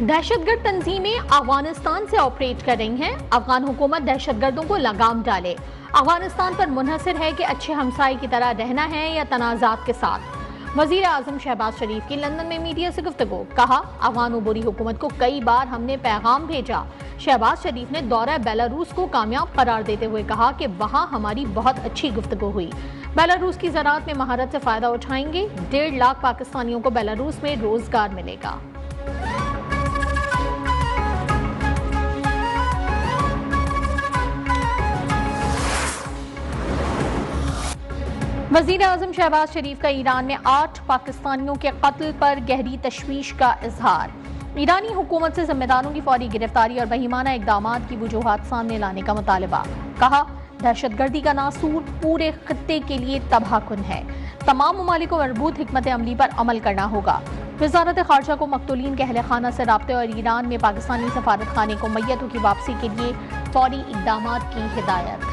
दहशतगर्द तंजीमें अफगानिस्तान से ऑपरेट कर रही हैं। अफगान हुकूमत दहशतगर्दों को लगाम डाले। अफगानिस्तान पर मुनहसर है कि अच्छे हमसाये की तरह रहना है या तनाज़ात के साथ। वज़ीर आज़म शहबाज शरीफ की लंदन में मीडिया से गुफ्तगू। कहा, अफगान उबूरी हुकूमत को कई बार हमने पैगाम भेजा। शहबाज शरीफ ने दौरा बेलारूस को कामयाब करार देते हुए कहा कि वहाँ हमारी बहुत अच्छी गुफ्तगू हुई। बेलारूस की ज़राअत में महारत से फ़ायदा उठाएंगे। 1.5 लाख पाकिस्तानियों को बेलारूस में रोजगार मिलेगा। वज़ीर आज़म शहबाज शरीफ का ईरान में 8 पाकिस्तानियों के कत्ल पर गहरी तशवीश का इजहार। ईरानी हुकूमत से जिम्मेदारों की फौरी गिरफ्तारी और बहीमाना इक़दामात की वजूहात सामने लाने का मुतालबा। कहा, दहशतगर्दी का नासूर पूरे खित्ते के लिए तबाहकुन है। तमाम ममालिक को मरबूत हिकमत अमली पर अमल करना होगा। वज़ारत ख़ारजा को मक़तूलीन के अहले खाना से राब्ते और ईरान में पाकिस्तानी सफारत खाने को मैयतों की वापसी के लिए फौरी इक़दामात की हिदायत।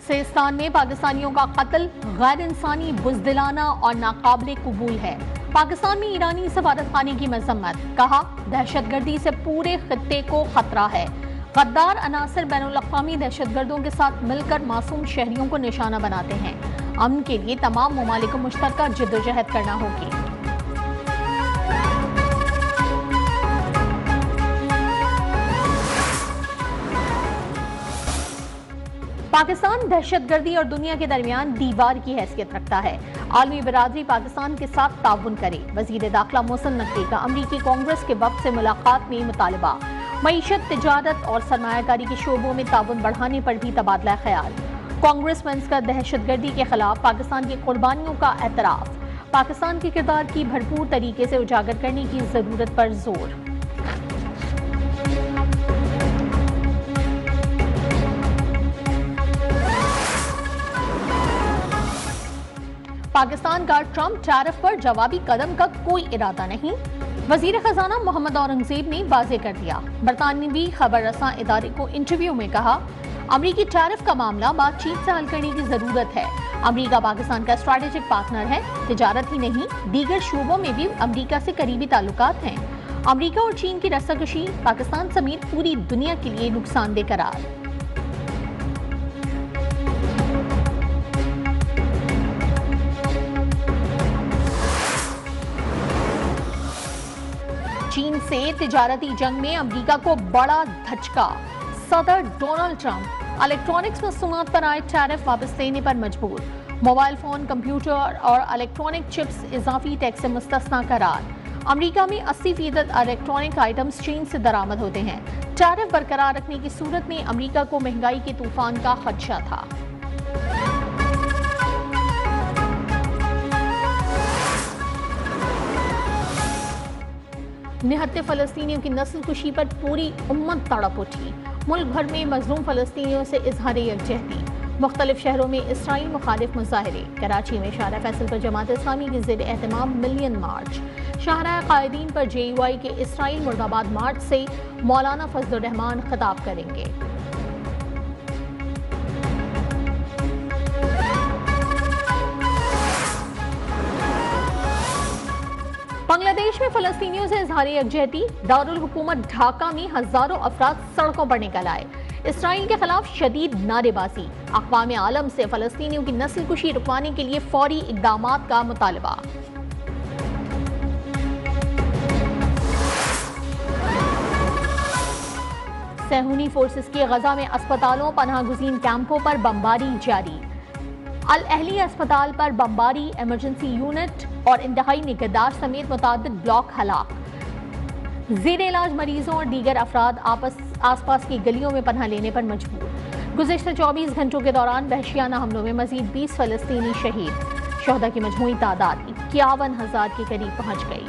सिस्तान में पाकिस्तानियों का कत्ल गैर इंसानी, बुज़दिलाना और नाकाबिले कबूल है। पाकिस्तान में ईरानी सफारत खाने की मजम्मत। कहा, दहशतगर्दी से पूरे खित्ते को खतरा है। गद्दार अनासर बैनुल-अक़वामी दहशतगर्दों के साथ मिलकर मासूम शहरियों को निशाना बनाते हैं। अमन के लिए तमाम ममालिक को मुश्तरका जिद्दोजहद करना होगी। पाकिस्तान दहशतगर्दी और दुनिया के दरमियान दीवार की हैसियत रखता है। आलमी बिरादरी पाकिस्तान के साथ ताउन करे। वज़ीर दाखिला मोहसिन नकवी का अमरीकी कांग्रेस के वफ़द से मुलाकात में मुतालबा। मईशत, तिजारत और सरमायाकारी के शोबों में ताउन बढ़ाने पर भी तबादला ख्याल। कांग्रेसमैन का दहशतगर्दी के खिलाफ पाकिस्तान की कुर्बानियों का एतराफ़। पाकिस्तान के किरदार की भरपूर तरीके से उजागर करने की ज़रूरत पर जोर। पाकिस्तान का ट्रंप टैरिफ पर जवाबी कदम का कोई इरादा नहीं। वजीर खजाना मोहम्मद औरंगजेब ने वाज़ेह कर दिया। बरतानवी खबर रसां इदारे को इंटरव्यू में कहा, अमरीकी टैरिफ का मामला बातचीत से हल करने की जरूरत है। अमरीका पाकिस्तान का स्ट्रैटेजिक पार्टनर है। तिजारत ही नहीं, दीगर शोबों में भी अमरीका से करीबी ताल्लुकात हैं। अमरीका और चीन की रस्साकशी पाकिस्तान समेत पूरी दुनिया के लिए नुकसानदेह करार। चीन से तिजारती जंग में अमरीका को बड़ा धचका। सदर डोनाल्ड ट्रंप इलेक्ट्रॉनिक्स मसनूआत पर आए टैरिफ वापस लेने पर मजबूर। मोबाइल फोन, कंप्यूटर और इलेक्ट्रॉनिक चिप्स इजाफी टैक्स से मुस्तस्ना करार। अमरीका में 80% इलेक्ट्रॉनिक आइटम्स चीन से दरामद होते हैं। टैरिफ बरकरार रखने की सूरत में अमरीका को महंगाई के तूफान का खदशा था। निहत्ते फलस्तीनियों की नस्ल कुशी पर पूरी उम्मत तड़प उठी। मुल्क भर में मजलूम फलस्तीनियों से इजहार यकजहती। मुख्तलिफ शहरों में इसराइल मुखालिफ मुजाहरे। कराची में शाहरा फैसल पर जमात इस्लामी की ज़ेर एहतमाम मिलियन मार्च। शाहरा कायदीन पर JUI के इसराइल मुर्दाबाद मार्च से मौलाना फजलुर रहमान खिताब करेंगे। बांग्लादेश में फलस्तीनियों से इजहार यकजहती। दारुल हुकूमत ढाका में हजारों अफराद सड़कों पर निकल आए। इसराइल के खिलाफ शदीद नारेबाजी। अक़वाम आलम से फलस्तीनियों की नस्ल कुशी रुकवाने के लिए फौरी इक़दामात का मुतालबा। सहूनी फोर्सेस की गजा में अस्पतालों, पनाहगुज़ीन कैंपों पर बमबारी जारी। अल अहली अस्पताल पर बमबारी, इमरजेंसी यूनिट और इंतहाई निगहदार समेत मुतादिद ब्लॉक हलाक। ज़ेर इलाज मरीजों और दीगर अफराद आसपास की गलियों में पनाह लेने पर मजबूर। गुज़िश्ता 24 घंटों के दौरान वहशियाना हमलों में मजीद 20 फलस्तीनी शहीद। शोहदा की मजमूई तादाद 51,000 के करीब पहुँच गई।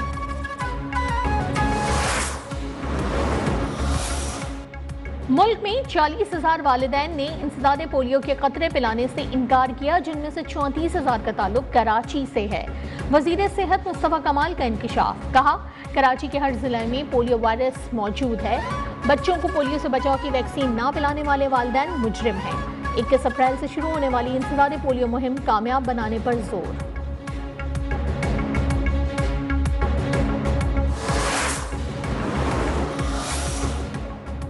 मुल्क में 40,000 वालिदैन ने इंसदादे पोलियो के कतरे पिलाने से इनकार किया, जिनमें से 34,000 का ताल्लुक कराची से है। वजीर सेहत मुस्तफा कमाल का इंकिशाफ। कहा, कराची के हर जिले में पोलियो वायरस मौजूद है। बच्चों को पोलियो से बचाव की वैक्सीन ना पिलाने वाले वालिदैन मुजरिम हैं। 21 अप्रैल से शुरू होने वाली इंसदाद पोलियो मुहिम कामयाब बनाने पर जोर।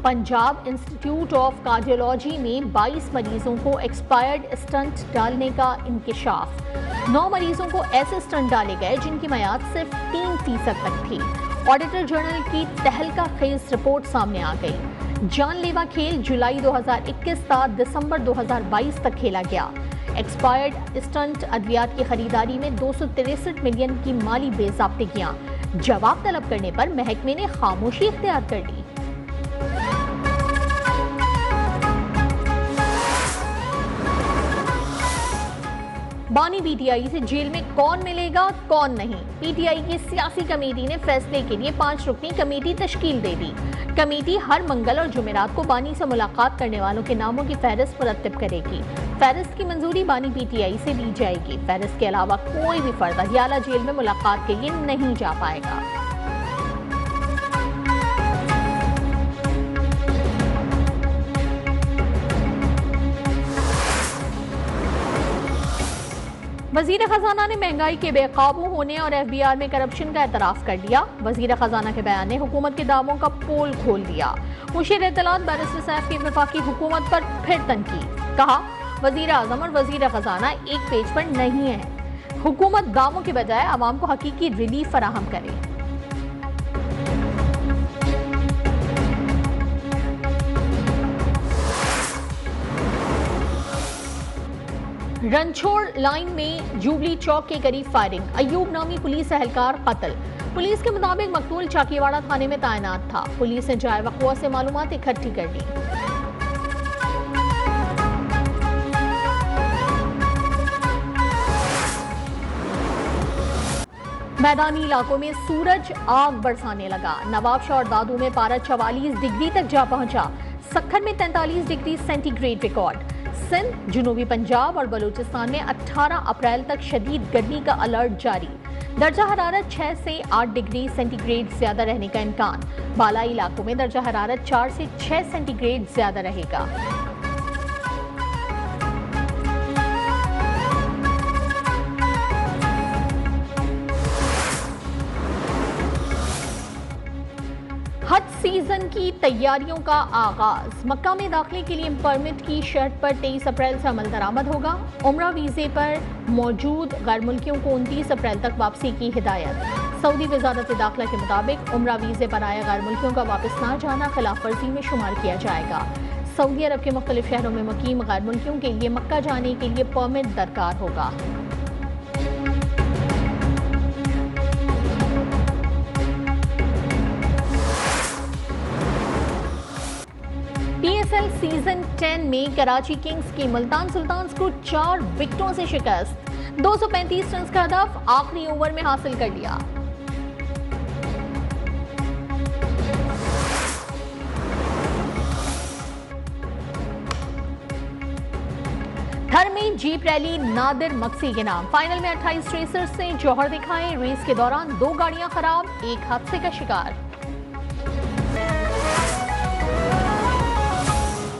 पंजाब इंस्टीट्यूट ऑफ कार्डियोलॉजी में 22 मरीजों को एक्सपायर्ड स्टंट डालने का इंकिशाफ। 9 मरीजों को ऐसे स्टंट डाले गए जिनकी मियाद सिर्फ 3% तक थी। ऑडिटर जनरल की तहलका खेज रिपोर्ट सामने आ गई। जानलेवा खेल जुलाई 2021 था दिसंबर 2022 तक खेला गया। एक्सपायर्ड स्टंट अद्वियात की खरीदारी में 263 मिलियन की माली बेज़ाब्तियां। जवाब तलब करने पर महकमे ने खामोशी इख्तियार कर ली। बानी पीटीआई से जेल में कौन मिलेगा कौन नहीं। पीटीआई की सियासी कमेटी ने फैसले के लिए 5 रुकनी कमेटी तश्कील दे दी। कमेटी हर मंगल और जुमेरात को बानी से मुलाकात करने वालों के नामों की फहरिस्त मुरत्तिब करेगी। फहरिस्त की मंजूरी बानी पीटीआई से ली जाएगी। फहरिस्त के अलावा कोई भी फर्द अदियाला जेल में मुलाकात के लिए नहीं जा पाएगा। वजीर खजाना ने महंगाई के बेकाबू होने और एफबीआर में करप्शन का एतराफ कर दिया। वजीर खजाना के बयान ने हुकूमत के दावों का पोल खोल दिया। मुशीर इत्तलात बैरिस्टर सैफ की वफाकी हुकूमत पर फिर तनकीद। कहा, वजीर आजम और वजीर खजाना एक पेज पर नहीं है। हुकूमत दावों के बजाय आवाम को हकीकी रिलीफ फराहम करे। रनछोड़ लाइन में जूबली चौक के करीब फायरिंग। अयूब नामी पुलिस एहलकार कत्ल। पुलिस के मुताबिक मकतूल चाकीवाड़ा थाने में तैनात था। पुलिस ने जाए वक़्वा से मालूमात इकट्ठी कर ली। मैदानी इलाकों में सूरज आग बरसाने लगा। नवाबशाह और दादू में पारा 44 डिग्री तक जा पहुंचा। सक्खर में 43 डिग्री सेंटीग्रेड रिकॉर्ड। सिंध, जनूबी पंजाब और बलूचिस्तान में 18 अप्रैल तक शदीद गर्मी का अलर्ट जारी। दर्जा हरारत 6 से 8 डिग्री सेंटीग्रेड ज्यादा रहने का इम्कान। बालाई इलाकों में दर्जा हरारत 4 से 6 सेंटीग्रेड ज्यादा रहेगा। हज सीजन की तैयारियों का आगाज। मक्का में दाखिले के लिए परमिट की शर्त पर 23 अप्रैल से अमल दरामद होगा। उम्रा वीजे पर मौजूद गैर मुल्कियों को 29 अप्रैल तक वापसी की हिदायत। सऊदी वजारत दाखिला के मुताबिक उम्रा वीजे पर आए गैर मुल्कियों का वापस न जाना खिलाफ वर्जी में शुमार किया जाएगा। सऊदी अरब के मुख्तलिफ शहरों में मुकीम गैर मुल्कियों के लिए मक्का जाने के लिए परमिट दरकार होगा। पीएसएल सीजन 10 में कराची किंग्स की मुल्तान सुल्तान्स को 4 विकेटों से शिकस्त। 235 रन का हदफ आखिरी ओवर में हासिल कर लिया। थर में जीप रैली नादिर मक्सी के नाम। फाइनल में 28 रेसर्स ने जौहर दिखाए। रेस के दौरान 2 गाड़ियां खराब, एक हादसे का शिकार।